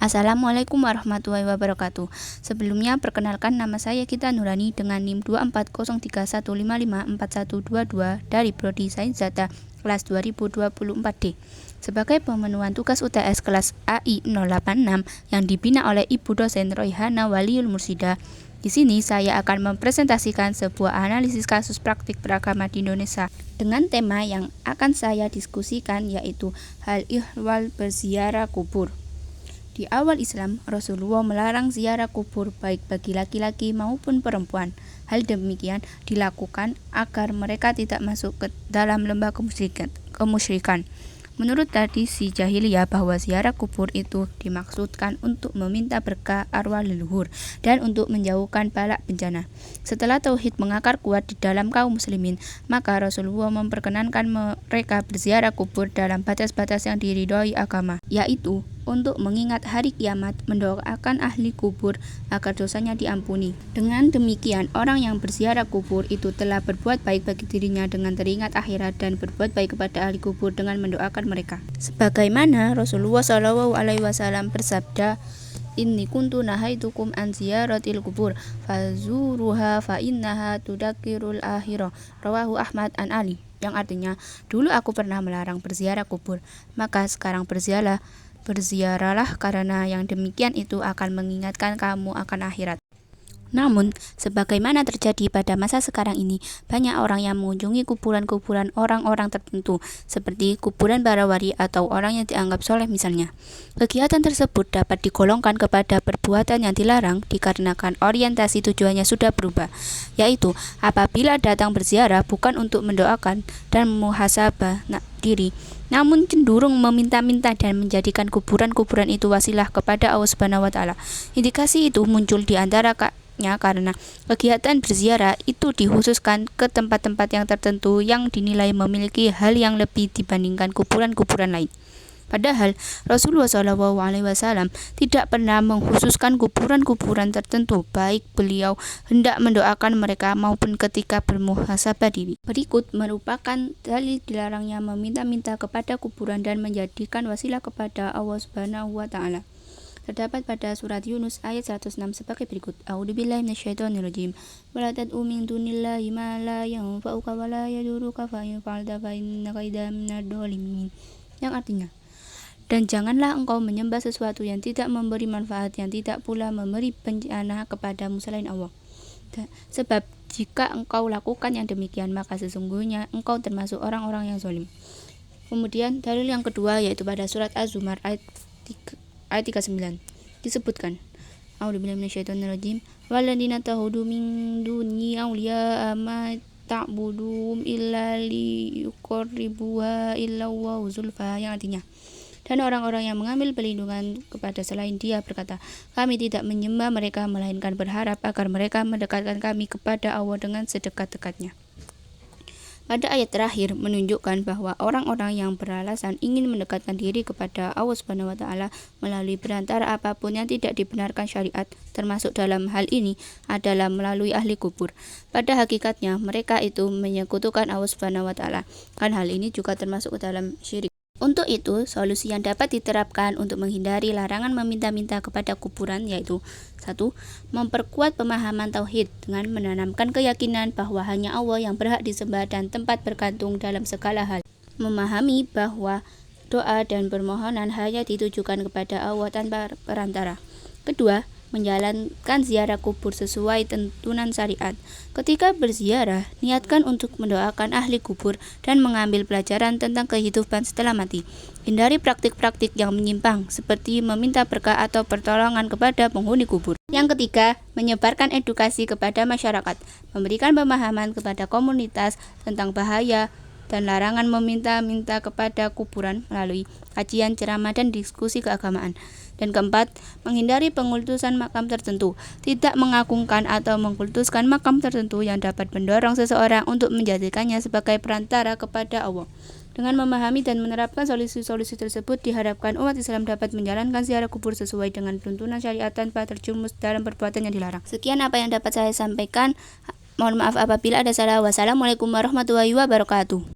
Assalamualaikum warahmatullahi wabarakatuh. Sebelumnya perkenalkan, nama saya Gita Nurani dengan NIM 24031554122 dari Prodi Sains Data kelas 2024D. Sebagai pemenuhan tugas UTS kelas AI 086 yang dibina oleh Ibu dosen Royhana Waliul Mursida, di sini saya akan mempresentasikan sebuah analisis kasus praktik beragama di Indonesia dengan tema yang akan saya diskusikan, yaitu hal ihwal berziarah kubur. Di awal Islam, Rasulullah melarang ziarah kubur baik bagi laki-laki maupun perempuan. Hal demikian dilakukan agar mereka tidak masuk ke dalam lembah kemusyrikan. Menurut tradisi jahiliyah bahwa ziarah kubur itu dimaksudkan untuk meminta berkah arwah leluhur dan untuk menjauhkan bala bencana. Setelah tauhid mengakar kuat di dalam kaum muslimin, maka Rasulullah memperkenankan mereka berziarah kubur dalam batas-batas yang diridhoi agama, yaitu untuk mengingat hari kiamat, mendoakan ahli kubur agar dosanya diampuni. Dengan demikian, orang yang berziarah kubur itu telah berbuat baik bagi dirinya dengan teringat akhirat dan berbuat baik kepada ahli kubur dengan mendoakan mereka. Sebagaimana Rasulullah SAW bersabda, "Inni kuntu nahaitukum an ziyaratil kubur fazuruha fa innaha tudakirul akhirah." Rawahu Ahmad an Ali, yang artinya, dulu aku pernah melarang berziarah kubur, maka sekarang berziarahlah karena yang demikian itu akan mengingatkan kamu akan akhirat. Namun, sebagaimana terjadi pada masa sekarang ini, banyak orang yang mengunjungi kuburan-kuburan orang-orang tertentu, seperti kuburan para wali atau orang yang dianggap soleh misalnya. Kegiatan tersebut dapat digolongkan kepada perbuatan yang dilarang dikarenakan orientasi tujuannya sudah berubah, yaitu apabila datang berziarah bukan untuk mendoakan dan muhasabah diri, namun cenderung meminta-minta dan menjadikan kuburan-kuburan itu wasilah kepada Allah Subhanahu wa Ta'ala. Indikasi itu muncul di antara karena kegiatan berziarah itu dikhususkan ke tempat-tempat yang tertentu yang dinilai memiliki hal yang lebih dibandingkan kuburan-kuburan lain. Padahal Rasulullah SAW tidak pernah mengkhususkan kuburan-kuburan tertentu, baik beliau hendak mendoakan mereka maupun ketika bermuhasabah diri. Berikut merupakan dalil dilarangnya meminta-minta kepada kuburan dan menjadikan wasilah kepada Allah Subhanahu wa Ta'ala. Terdapat pada surat Yunus ayat 106 sebagai berikut. A'udzubillahi minasyaitonirrajim. Wala tad'u min dunillahi ma la yanfa'uka wa la yaduruka fa in fa'alta fa innaka idzan minadh dhalimin. Yang artinya, dan janganlah engkau menyembah sesuatu yang tidak memberi manfaat, yang tidak pula memberi bencana kepadamu selain Allah. Sebab jika engkau lakukan yang demikian, maka sesungguhnya engkau termasuk orang-orang yang zalim. Kemudian dalil yang kedua yaitu pada surat Az-Zumar ayat 39 disebutkan, A'udzubillahi minasyaitonirrajim, walladzina tahudu min duni awliya ma ta'budum illa liyuqarribuha illa wa zulfa, yang artinya, dan orang-orang yang mengambil perlindungan kepada selain Dia berkata, kami tidak menyembah mereka melainkan berharap agar mereka mendekatkan kami kepada Allah dengan sedekat-dekatnya. Pada ayat terakhir menunjukkan bahwa orang-orang yang beralasan ingin mendekatkan diri kepada Allah Subhanahu wa Ta'ala melalui perantara apapun yang tidak dibenarkan syariat, termasuk dalam hal ini adalah melalui ahli kubur. Pada hakikatnya mereka itu menyekutukan Allah Subhanahu wa Ta'ala. Kan hal ini juga termasuk ke dalam syirik. Untuk itu, solusi yang dapat diterapkan untuk menghindari larangan meminta-minta kepada kuburan yaitu 1. Memperkuat pemahaman tauhid dengan menanamkan keyakinan bahwa hanya Allah yang berhak disembah dan tempat bergantung dalam segala hal. Memahami bahwa doa dan permohonan hanya ditujukan kepada Allah tanpa perantara. Kedua, menjalankan ziarah kubur sesuai tuntunan syariat. Ketika berziarah, niatkan untuk mendoakan ahli kubur dan mengambil pelajaran tentang kehidupan setelah mati. Hindari praktik-praktik yang menyimpang, seperti meminta berkah atau pertolongan kepada penghuni kubur. Yang ketiga, menyebarkan edukasi kepada masyarakat, memberikan pemahaman kepada komunitas tentang bahaya dan larangan meminta-minta kepada kuburan melalui kajian, ceramah, dan diskusi keagamaan. Dan keempat, menghindari pengkultusan makam tertentu, tidak mengagungkan atau mengkultuskan makam tertentu yang dapat mendorong seseorang untuk menjadikannya sebagai perantara kepada Allah. Dengan memahami dan menerapkan solusi-solusi tersebut, diharapkan umat Islam dapat menjalankan ziarah kubur sesuai dengan tuntunan syariat tanpa terjerumus dalam perbuatan yang dilarang. Sekian apa yang dapat saya sampaikan. Mohon maaf apabila ada salah. Wassalamualaikum warahmatullahi wabarakatuh.